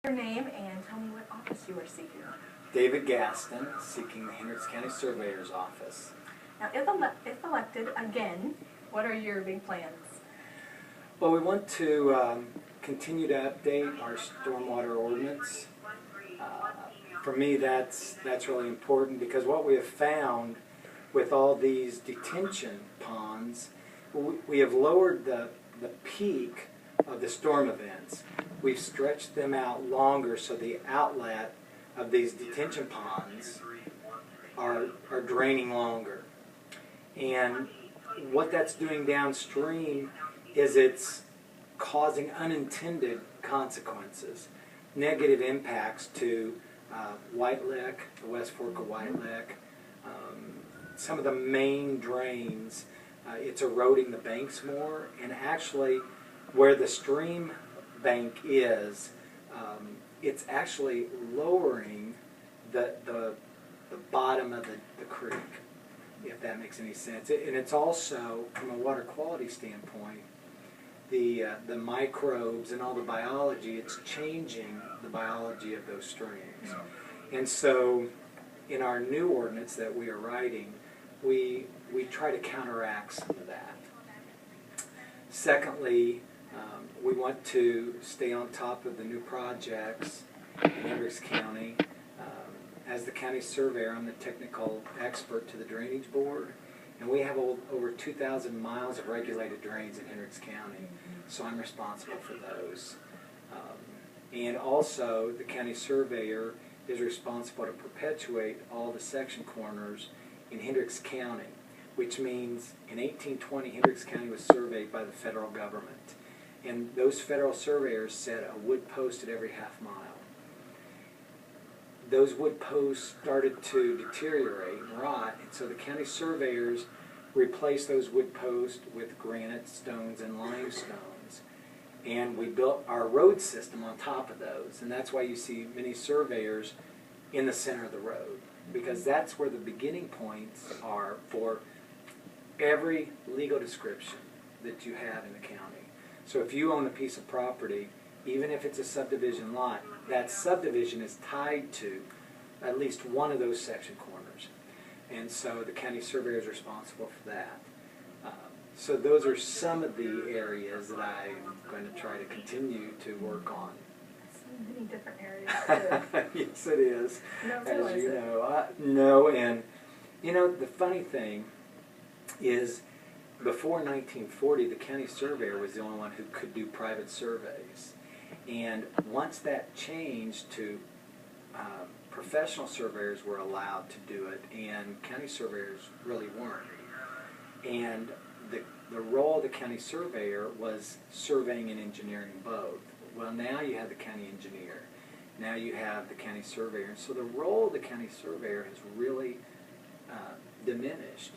Your name and tell me what office you are seeking. David Gaston, seeking the Hendricks County Surveyor's Office. Now, if elected again, what are your big plans? Well, we want to continue to update our stormwater ordinance. For me, that's really important because what we have found with all these detention ponds, we have lowered the peak of the storm events. We've stretched them out longer so the outlet of these detention ponds are draining longer. And what that's doing downstream is it's causing unintended consequences, negative impacts to White Lick, the West Fork of White Lick, some of the main drains. It's eroding the banks more, and actually where the stream bank is, it's actually lowering the bottom of the creek, if that makes any sense. And it's also, from a water quality standpoint, the microbes and all the biology, it's changing the biology of those streams. And so in our new ordinance that we are writing, we try to counteract some of that. Secondly, we want to stay on top of the new projects in Hendricks County. As the county surveyor, I'm the technical expert to the Drainage Board, and we have over 2,000 miles of regulated drains in Hendricks County, so I'm responsible for those. And also, the county surveyor is responsible to perpetuate all the section corners in Hendricks County, which means in 1820 Hendricks County was surveyed by the federal government. And those federal surveyors set a wood post at every half mile. Those wood posts started to deteriorate and rot, and so the county surveyors replaced those wood posts with granite stones and limestones. And we built our road system on top of those, and that's why you see many surveyors in the center of the road, because that's where the beginning points are for every legal description that you have in the county. So if you own a piece of property, even if it's a subdivision lot, that subdivision is tied to at least one of those section corners. And so the county surveyor is responsible for that. So those are some of the areas that I'm going to try to continue to work on. So many different areas. Yes, it is. As you know. No, and you know, the funny thing is, before 1940, the county surveyor was the only one who could do private surveys. And once that changed to professional surveyors were allowed to do it, and county surveyors really weren't. And the role of the county surveyor was surveying and engineering both. Well, now you have the county engineer. Now you have the county surveyor. So the role of the county surveyor has really diminished.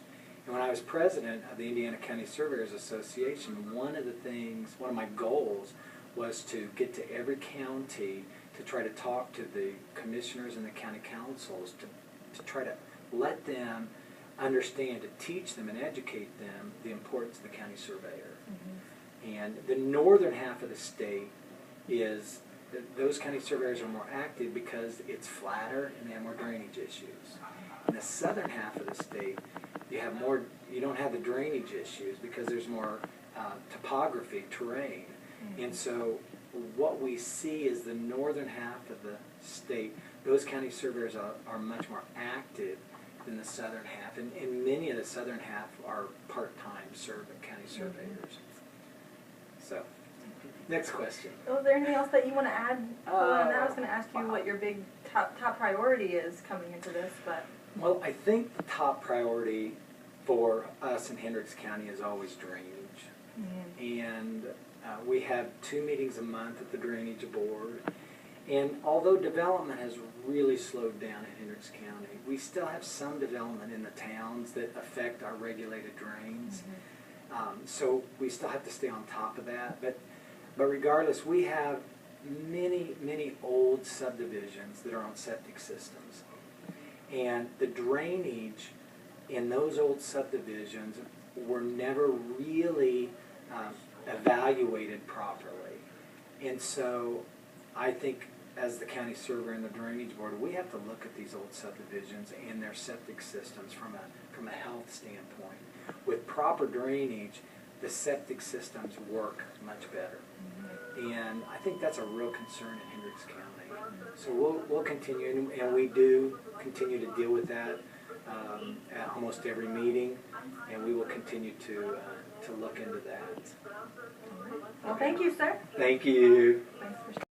And when I was president of the Indiana County Surveyors Association, one of my goals was to get to every county to try to talk to the commissioners and the county councils to try to let them understand, to teach them and educate them the importance of the county surveyor. And the northern half of the state is, those county surveyors are more active because it's flatter and they have more drainage issues. In the southern half of the state, you don't have the drainage issues because there's more topography, terrain. And so what we see is the northern half of the state, those county surveyors are much more active than the southern half. And many of the southern half are part-time county surveyors. So, next question. Was there anything else that you want to add? I was going to ask you what your big top priority is coming into this, but... Well, I think the top priority for us in Hendricks County is always drainage. And we have 2 meetings a month at the Drainage Board. And although development has really slowed down in Hendricks County, we still have some development in the towns that affect our regulated drains. So we still have to stay on top of that. But regardless, we have many old subdivisions that are on septic systems. And the drainage in those old subdivisions were never really evaluated properly. And so I think as the county surveyor and the drainage board, we have to look at these old subdivisions and their septic systems from a health standpoint. With proper drainage, the septic systems work much better. And I think that's a real concern in Hendricks County. So we'll continue, and we do continue to deal with that at almost every meeting, and we will continue to look into that. Well, thank you, sir. Thank you. Thanks for